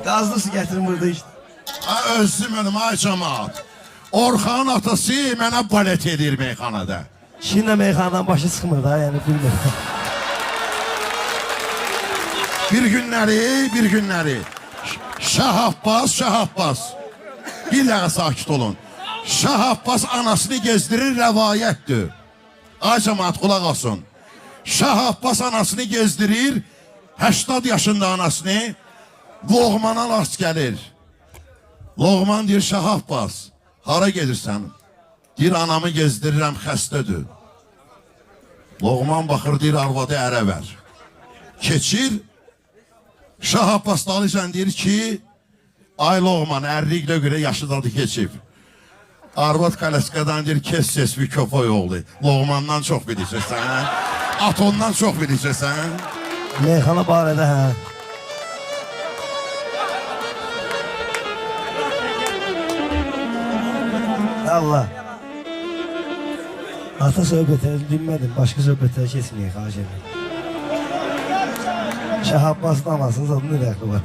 Qazlı su gətirin burada işte. Özüm önüm ay cəmaat. Orxanın atası mənə balet edir meyxanada. Şimdi de meyxanadan başı çıxmır da yani bilmirəm. Bir günləri Şah Abbas bir dəqiqə sakit olun. Şah Abbas anasını gezdirir rəvayətdir. Ay cəmaat qulaq asın. Şah Abbas anasını gezdirir, 80 yaşında anasını, Loğmana rast gəlir. Loğman deyir, Şah Abbas, hara gedirsən? Deyir, anamı gezdirirəm, xəstədir. Loğman baxır, deyir, arvadı ərə ver. Keçir, Şah Abbas dalıcan deyir ki, ay Loğman, ərliklə görə yaşıdadı keçib. Arvad Kaleskadan deyir, kes bir köpək oğlu. Loğmandan çox biləcəksən, at ondan çox biləcəksən. Meyxana barədə hə. Allah. Ata söhbətləri dinmədim, başqa söhbətləri keçməyək, xahiş edirəm. Şah Abbas'ın anasının adını rəqli var.